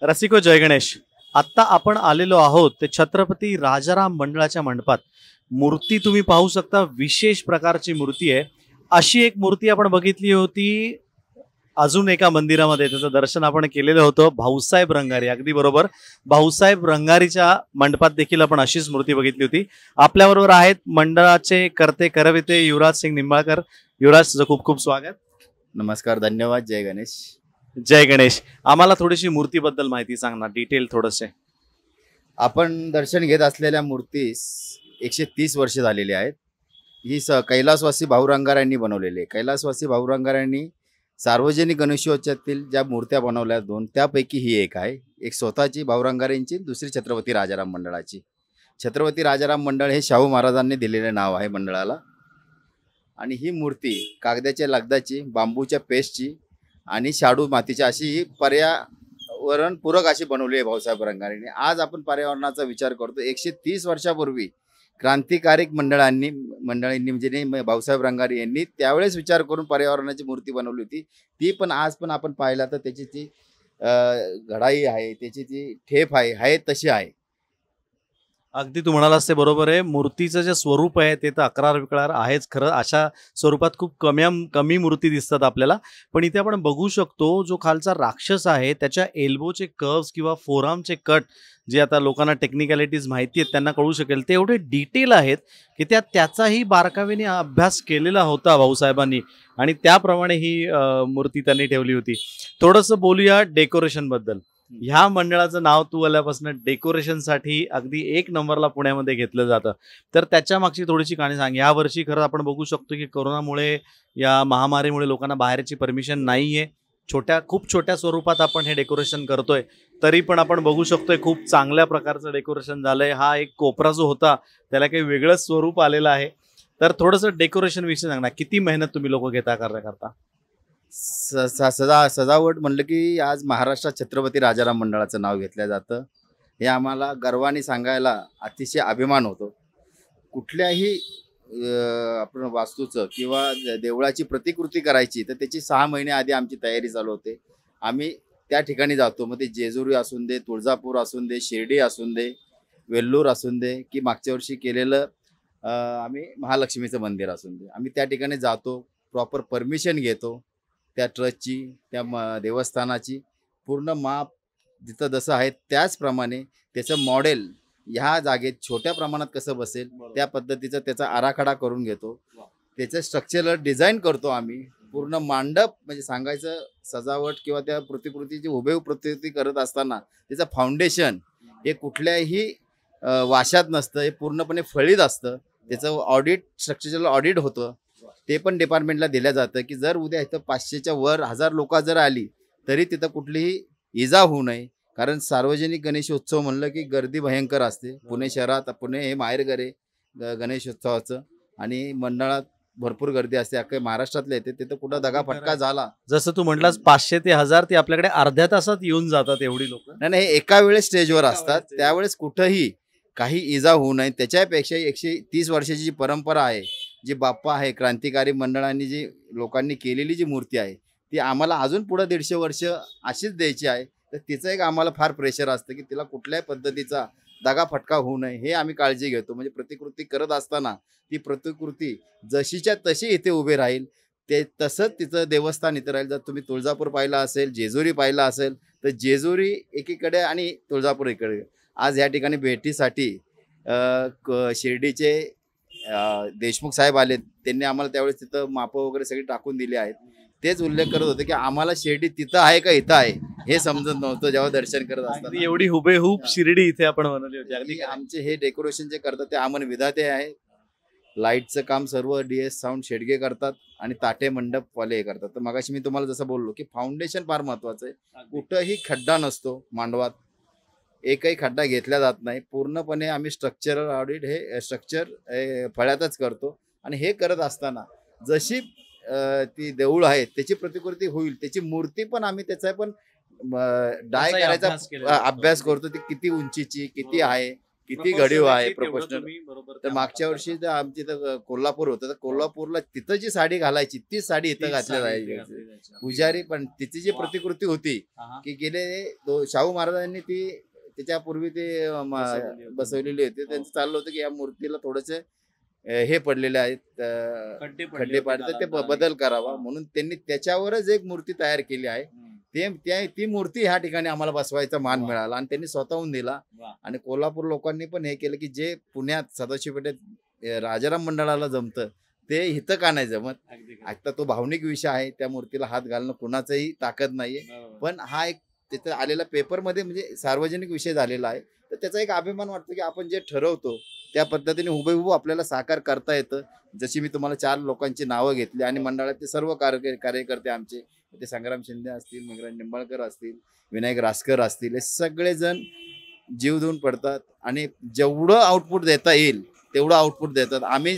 रसिको जय गणेश. आत्ता आपण आलेलो आहोत ते छत्रपती राजाराम मंडळाच्या मंडपात. मूर्ती तुम्ही पाहू शकता, विशेष प्रकारची मूर्ती आहे. अशी एक मूर्ती आपण बघितली होती अजून एका मंदिरामध्ये, त्याचं दर्शन आपण केलेलं होतं. भाऊसाहेब रंगारी, अगदी बरोबर, भाऊसाहेब रंगारीच्या मंडपात देखील आपण अशीच मूर्ती बघितली होती. आपल्याबरोबर आहेत मंडळाचे करते करविते युवराज सिंग निंबाळकर. युवराज, तुझं खूप खूप स्वागत. नमस्कार, धन्यवाद. जय गणेश. जय गणेश. आम्हाला थोडीशी मूर्तीबद्दल माहिती सांग ना, डिटेल थोडंसे. आपण दर्शन घेत असलेल्या मूर्तीस 130 वर्ष झालेली आहेत. ही कैलासवासी भाऊ रंगारांनी बनवलेली आहे. कैलासवासी भाऊ रंगारांनी सार्वजनिक गणेशोत्सवातील ज्या मूर्त्या बनवल्या दोन, त्यापैकी ही एक आहे. एक स्वतःची भाऊ रंगारांची, दुसरी छत्रपती राजाराम मंडळाची. छत्रपती राजाराम मंडळ हे शाहू महाराजांनी दिलेले नाव आहे मंडळाला. आणि ही मूर्ती कागदाच्या लगदाची, बांबूच्या पेस्टची आणि शाडू मातीची अशी ही पर्यावरणपूरक अशी बनवली आहे भाऊसाहेब रंगारीने. आज आपण पर्यावरणाचा विचार करतो. 130 वर्षापूर्वी क्रांतिकारक मंडळांनी म्हणजे भाऊसाहेब रंगारी यांनी त्यावेळेस विचार करून पर्यावरणाची मूर्ती बनवली होती. ती पण आज पण आपण पाहिला तर त्याची ती घडाई आहे, त्याची ती ठेप आहे तशी आहे. अगदी तू म्हणालास ते बरोबर आहे. मूर्तीचं जे स्वरूप आहे ते तर अकरार विकरार आहेच खरं. अशा स्वरूपात खूप कमी मूर्ती दिसतात आपल्याला. पण इथे आपण बघू शकतो, जो खालचा राक्षस आहे त्याच्या एल्बोचे कर्व्स किंवा फोरआर्मचे कट, जे आता लोकांना टेक्निकॅलिटीज माहिती आहेत त्यांना कळू शकेल, ते एवढे डिटेल आहेत की त्याचाही बारकावेने अभ्यास केलेला होता भाऊसाहेबांनी, आणि त्याप्रमाणे ही मूर्ती त्यांनी ठेवली होती. थोडंसं बोलूया डेकोरेशन बद्दल. ह्या मंडळाचं नाव तू आल्यापासून डेकोरेशनसाठी अगदी एक नंबरला पुण्यामध्ये घेतलं जातं. तर त्याच्या मागची थोडीशी कहाणी सांग. या वर्षी खरं आपण बघू शकतो की कोरोनामुळे, या महामारीमुळे लोकांना बाहेरची परमिशन नाहीये. खूप छोट्या स्वरूपात आपण हे डेकोरेशन करतोय, तरी पण आपण बघू शकतोय खूप चांगल्या प्रकारचं डेकोरेशन झालंय. हा एक कोपरा जो होता त्याला काही वेगळंच स्वरूप आलेलं आहे. तर थोडंसं डेकोरेशन विषयी सांग ना, किती मेहनत तुम्ही लोक घेता करता? सजावट म्हणलं की आज महाराष्ट्रात छत्रपती राजाराम मंडळाचं नाव घेतलं जातं. हे आम्हाला गर्वाने सांगायला अतिशय अभिमान होतो. कुठल्याही आपण वास्तूचं किंवा देवळाची प्रतिकृती करायची तर त्याची 6 महिने आधी आमची तयारी चालू होते. आम्ही त्या ठिकाणी जातो. मग ते जेजुरी असून दे, तुळजापूर असून दे, शिर्डी असून दे, वेल्लूर असून दे, की मागच्या वर्षी केलेलं आम्ही महालक्ष्मीचं मंदिर असून दे, आम्ही त्या ठिकाणी जातो. प्रॉपर परमिशन घेतो त्या ट्रस्टची, त्या देवस्थानाची. पूर्ण माप जिथं जसं आहे त्याचप्रमाणे त्याचं मॉडेल ह्या जागेत छोट्या प्रमाणात कसं बसेल त्या पद्धतीचं त्याचा आराखडा करून घेतो. त्याचं स्ट्रक्चरल डिझाईन करतो आम्ही. पूर्ण मांडप म्हणजे सांगायचं, सजावट किंवा त्या प्रतिकृतीची हुबेहूब प्रतिकृती करत असताना त्याचं फाउंडेशन हे कुठल्याही वाशात नसतं. हे पूर्णपणे फळीत असतं. त्याचं ऑडिट, स्ट्रक्चरल ऑडिट होतं. ते पण डिपार्टमेंटला दिलं जातं की जर उद्या इथं 500च्या वर 1000 लोक जर आली तरी तिथं कुठलीही इजा होऊ नये. कारण सार्वजनिक गणेशोत्सव म्हणलं की गर्दी भयंकर असते. पुणे शहरात, पुणे हे माहेरघर आहे गणेशोत्सवाचं, आणि मंडळात भरपूर गर्दी असते. अख्ख्या महाराष्ट्रातले येते. तिथं कुठं दगाफटका झाला, जसं तू म्हटलास 500 ते 1000 ती आपल्याकडे अर्ध्या तासात येऊन जातात एवढी लोक. नाही, एका वेळेस स्टेजवर असतात. त्यावेळेस कुठंही काही इजा होऊ नये. त्याच्यापेक्षा 130 वर्षाची जी परंपरा आहे, जी बाप्पा आहे क्रांतिकारी मंडळांनी जी लोकांनी केलेली जी मूर्ती आहे, ती आम्हाला अजून पुढं 150 वर्ष अशीच द्यायची आहे. तर तिचं एक आम्हाला फार प्रेशर असतं की तिला कुठल्याही पद्धतीचा दगाफटका होऊ नये, हे आम्ही काळजी घेतो. म्हणजे प्रतिकृती करत असताना ती प्रतिकृती जशीच्या तशी इथे उभी राहील, ते तसंच तिचं देवस्थान इथं राहील. जर तुम्ही तुळजापूर पाहिला असेल, जेजुरी पाहिला असेल, तर जेजुरी एकीकडे आणि तुळजापूर इकडे. आज या ठिकाणी भेटीसाठी शिर्डीचे देशमुख साहेब आले. त्यांनी आम्हाला त्यावेळेस तिथं मापं वगैरे सगळी टाकून दिली आहेत. तेच उल्लेख करत होते की आम्हाला शिर्डी तिथं आहे का इथं आहे हे समजत नव्हतं जेव्हा दर्शन करत असताना. एवढी हुबेहूब शिर्डी इथे आपण बनवली होती. अगदी आमचे हे डेकोरेशन जे करतात ते अमन विधाते आहे. लाईटचं काम सर्व DS साऊंड शेडगे करतात आणि ताटे मंडपवाले हे करतात. तर मगाशी मी तुम्हाला जसं बोललो की फाउंडेशन फार महत्वाचं आहे. कुठंही खड्डा नसतो मांडवात, एकही खड्डा घेतला जात नाही. पूर्णपणे आम्ही स्ट्रक्चरल ऑडिट हे स्ट्रक्चर फळ्यातच करतो. आणि हे करत असताना जशी ती देऊळ आहे त्याची प्रतिकृती होईल, त्याची मूर्ती पण आम्ही त्याचा पण डाय करायचा अभ्यास करतो. ती किती उंचीची, किती आहे, किती घडीव आहे प्रोफेशनल. तर मागच्या वर्षी आमची तर कोल्हापूर होतं, तर कोल्हापूरला तिथं जी साडी घालायची तीच साडी इथं घातली जायची. पुजारी पण तिची जी प्रतिकृती होती की गेले शाहू महाराजांनी ती त्याच्यापूर्वी ते बसवलेली होती. त्यांचं चाललं होतं की या मूर्तीला थोडेसे हे पडलेले आहेत खड्डे पाडले ते बदल करावा म्हणून त्यांनी त्याच्यावरच एक मूर्ती तयार केली आहे. ती मूर्ती ह्या ठिकाणी आम्हाला बसवायचा मान मिळाला आणि त्यांनी स्वतःहून दिला. आणि कोल्हापूर लोकांनी पण हे केलं की जे पुण्यात सदाशिव पेठेत राजाराम मंडळाला जमतं ते इथं का नाही जमत. आता तो भावनिक विषय आहे. त्या मूर्तीला हात घालणं कुणाचंही ताकद नाहीये. पण हा एक तिथं आलेला पेपरमध्ये म्हणजे सार्वजनिक विषय झालेला आहे. तर त्याचा एक अभिमान वाटतो की आपण जे ठरवतो त्या पद्धतीने हुबेहूब आपल्याला साकार करता येतं. जशी मी तुम्हाला 4 लोकांची नावं घेतली आणि मंडळातले सर्व कार्यकर्ते आमचे ते संग्राम शिंदे असतील, मेघराज निंबाळकर असतील, विनायक रासकर असतील, हे सगळेजण जीव देऊन पडतात आणि जेवढं आउटपुट देता येईल तेवढं आउटपुट देतात. आम्ही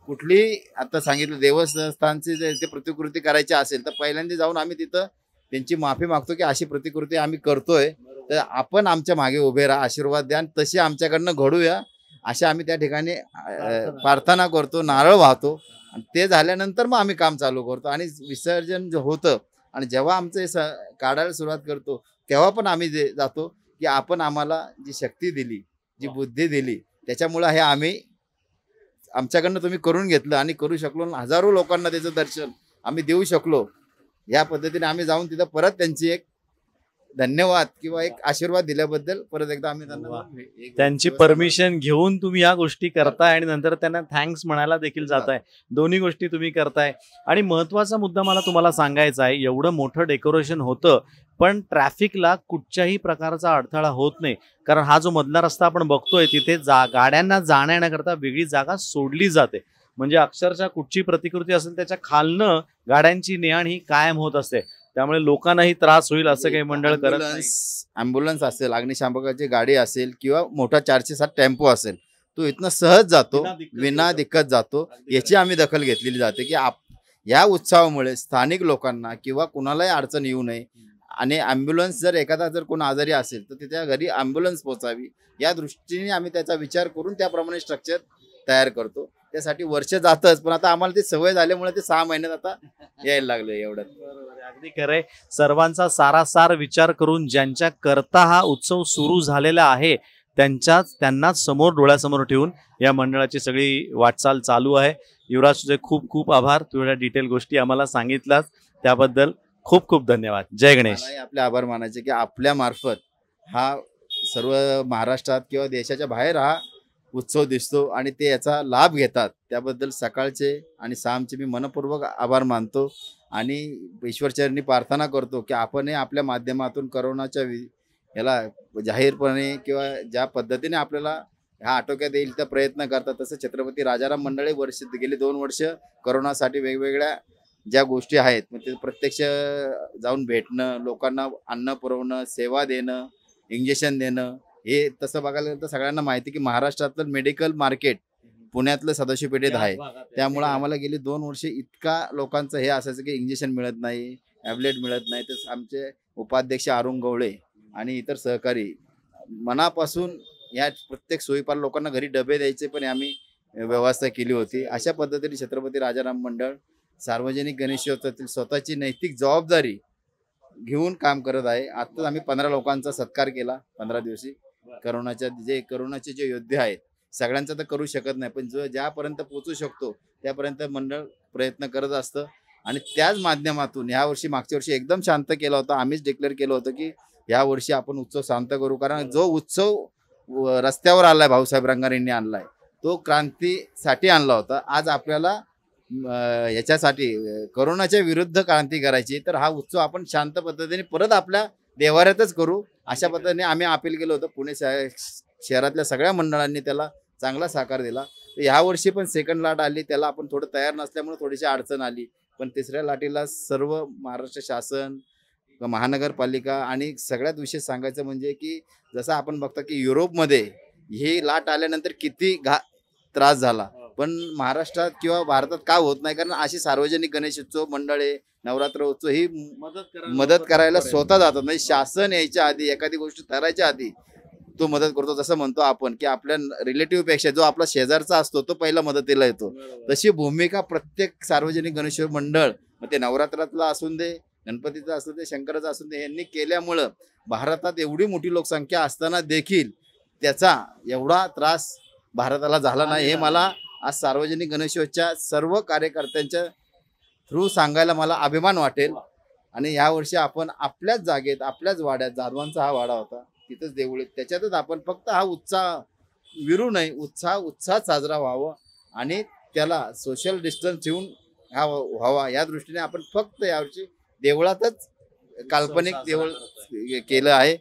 कुठली आता सांगितलं देवस्थानची ते प्रतिकृती करायची असेल तर पहिल्यांदा जाऊन आम्ही तिथं त्यांची माफी मागतो की अशी प्रतिकृती आम्ही करतोय तर आपण आमच्या मागे उभे राहा, आशीर्वाद द्या आणि तशी आमच्याकडनं घडूया अशा आम्ही त्या ठिकाणी प्रार्थना करतो, नारळ वाहतो आणि ते झाल्यानंतर मग आम्ही काम चालू करतो. आणि विसर्जन जे होतं आणि जेव्हा आमचं काढायला सुरुवात करतो तेव्हा पण आम्ही जातो की आपण आम्हाला जी शक्ती दिली, जी बुद्धी दिली त्याच्यामुळं हे आम्ही आमच्याकडनं तुम्ही करून घेतलं आणि करू शकलो. हजारो लोकांना त्याचं दर्शन आम्ही देऊ शकलो. या पद्धतीने आम्ही जाऊन तिथं परत त्यांची एक धन्यवाद किंवा एक आशीर्वाद दिल्याबद्दल परत एकदा आम्ही त्यांची परमिशन घेऊन तुम्ही या गोष्टी करताय आणि नंतर त्यांना थँक्स म्हणायला देखील जाताय. दोन्ही गोष्टी तुम्ही करताय. आणि महत्वाचा मुद्दा मला तुम्हाला सांगायचा आहे, एवढं मोठं डेकोरेशन होतं पण ट्रॅफिकला कुठच्याही प्रकारचा अडथळा होत नाही. कारण हा जो मधला रस्ता आपण बघतोय तिथे गाड्यांना जाण्याकरता वेगळी जागा सोडली जाते. म्हणजे अक्षरशः कुठची प्रतिकृती असेल त्याच्या खालनं गाड्यांची ने-आण ही कायम होत असते. त्यामुळे लोकांनाही त्रास होईल असं काही मंडळ करत नाही. ॲम्ब्युलन्स असेल, अग्निशामकाची गाडी असेल किंवा मोठा 407 टेम्पो असेल तो इथनं सहज जातो, विना दिक्कत जातो. याची आम्ही दखल घेतलेली जाते की या उत्सवामुळे स्थानिक लोकांना किंवा कुणालाही अडचण येऊ नये. आणि ॲम्ब्युलन्स जर एखादा जर कोण आजारी असेल तर त्याच्या घरी ॲम्ब्युलन्स पोहोचावी या दृष्टीने आम्ही त्याचा विचार करून त्याप्रमाणे स्ट्रक्चर तयार करतो. त्यासाठी वर्ष जातच पण आता आम्हाला ती सवय झाल्यामुळे ते 6 महिन्यात आता यायला लागलं. एवढं अगदी खरंय. सर्वांचा सारासार विचार करून ज्यांच्या करता हा उत्सव सुरू झालेला आहे त्यांनाच समोर डोळ्यासमोर ठेवून या मंडळाची सगळी वाटचाल चालू आहे. युवराज तुझे खूप खूप आभार. तू एवढ्या डिटेल गोष्टी आम्हाला सांगितलास त्याबद्दल खूप खूप धन्यवाद. जय गणेश. आपले आभार मानायचे की आपल्या मार्फत हा सर्व महाराष्ट्रात किंवा देशाच्या बाहेर हा उत्सव दिसतो आणि ते याचा लाभ घेतात. त्याबद्दल सकाळचे आणि सामचे मी मनपूर्वक आभार मानतो आणि ईश्वरचरणी प्रार्थना करतो की आपण आपल्या माध्यमातून करोनाच्या याला जाहीरपणे किंवा ज्या पद्धतीने आपल्याला हा आटोक्यात येईल तर प्रयत्न करतात. तसं छत्रपती राजाराम मंडळे गेली 2 वर्ष करोनासाठी वेगवेगळ्या ज्या गोष्टी आहेत मग ते प्रत्यक्ष जाऊन भेटणं, लोकांना अन्न पुरवणं, सेवा देणं, इंजेक्शन देणं, हे तसं बघायला गेलं तर सगळ्यांना माहिती की महाराष्ट्रातलं मेडिकल मार्केट पुण्यातलं सदाशिव पेठेत आहे. त्यामुळं आम्हाला गेली 2 वर्षे इतका लोकांचं हे असायचं की इंजेक्शन मिळत नाही, टॅबलेट मिळत नाही. तर आमचे उपाध्यक्ष अरुण गवळे आणि इतर सहकारी मनापासून या प्रत्येक सोयीपार लोकांना घरी डबे द्यायचे पण आम्ही व्यवस्था केली होती. अशा पद्धतीने छत्रपती राजाराम मंडळ सार्वजनिक गणेशोत्सवातील स्वतःची नैतिक जबाबदारी घेऊन काम करत आहे. आत्ताच आम्ही 15 लोकांचा सत्कार केला 15 दिवशी. करोनाचे जे योद्धे आहेत सगळ्यांचा तर करू शकत नाही पण जो ज्यापर्यंत पोहोचू शकतो त्यापर्यंत मंडळ प्रयत्न करत असतं. आणि त्याच माध्यमातून यावर्षी मागच्या वर्षी एकदम शांत केला होता. आम्हीच डिक्लेअर केलं होतं की या वर्षी आपण उत्सव शांत करू. कारण जो उत्सव रस्त्यावर आलाय भाऊसाहेब रंगारेंनी आणलाय तो क्रांतीसाठी आणला होता. आज आपल्याला याच्यासाठी करोनाच्या विरुद्ध क्रांती करायची तर हा उत्सव आपण शांत पद्धतीने परत आपल्या देवाऱ्यातच करू अशा पद्धतीने आम्ही अपील केलं होतं. पुणे शहरातल्या सगळ्या मंडळांनी त्याला चांगला साकार दिला. तर ह्या वर्षी पण सेकंड लाट आली, त्याला आपण थोडं तयार नसल्यामुळे थोडीशी अडचण आली. पण तिसऱ्या लाटेला सर्व महाराष्ट्र शासन, महानगरपालिका आणि सगळ्यात विशेष सांगायचं म्हणजे की जसं आपण बघतो की युरोपमध्ये ही लाट आल्यानंतर किती त्रास झाला पण महाराष्ट्रात किंवा भारतात का होत नाही. कारण अशी सार्वजनिक गणेशोत्सव मंडळे, नवरात्र उत्सव ही मदत करायला स्वतः जातात. म्हणजे शासन यायच्या आधी एखादी गोष्ट करायच्या आधी तो मदत करतो. जसं म्हणतो आपण की आपल्या रिलेटिव्ह पेक्षा जो आपला शेजारचा असतो तो पहिला मदतीला येतो. तशी भूमिका प्रत्येक सार्वजनिक गणेश मंडळ मग ते नवरात्रातला असून दे, गणपतीचं असू दे, शंकराचं असू दे, यांनी केल्यामुळं भारतात एवढी मोठी लोकसंख्या असताना देखील त्याचा एवढा त्रास भारताला झाला नाही, हे मला आज सार्वजनिक गणेशोत्सवाच्या सर्व कार्यकर्त्यांच्या थ्रू सांगायला मला अभिमान वाटेल. आणि यावर्षी आपण आपल्याच जागेत, आपल्याच वाड्यात, जाधवांचा हा वाडा होता, तिथंच देऊळ, त्याच्यातच आपण फक्त हा उत्साह विरू नये, उत्साहात साजरा व्हावा आणि त्याला सोशल डिस्टन्स ठेवून हा व्हावा या दृष्टीने आपण फक्त यावर्षी देवळातच काल्पनिक देऊळ केलं आहे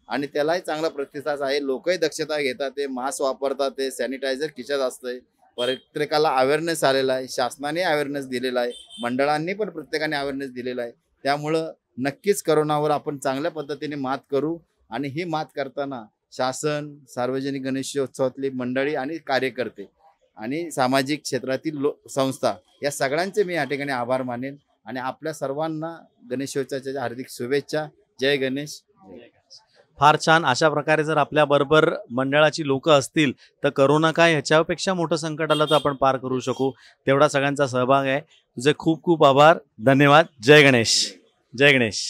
आणि त्यालाही चांगला प्रतिसाद आहे. लोकही दक्षता घेतात, ते मास्क वापरतात, ते सॅनिटायझर खिशात असतंय, प्रत्येकाला अवेअरनेस आलेला आहे, शासनाने अवेअरनेस दिलेला आहे, मंडळांनी पण प्रत्येकाने अवेअरनेस दिलेला आहे. त्यामुळं नक्कीच करोनावर आपण चांगल्या पद्धतीने मात करू आणि ही मात करताना शासन, सार्वजनिक गणेशोत्सवातली मंडळी आणि कार्यकर्ते आणि सामाजिक क्षेत्रातील संस्था या सगळ्यांचे मी या ठिकाणी आभार मानेन आणि आपल्या सर्वांना गणेशोत्सवाच्या हार्दिक शुभेच्छा. जय गणेश. फार छान. अशा प्रकारे जर आपल्या बरोबर मंडळाची लोक असतील तर करोना काय ह्याच्यापेक्षा मोठं संकट आलं तर आपण पार करू शकू. तेवढा सगळ्यांचा सहभाग आहे. तुझे खूप खूप आभार. धन्यवाद. जय गणेश. जय गणेश.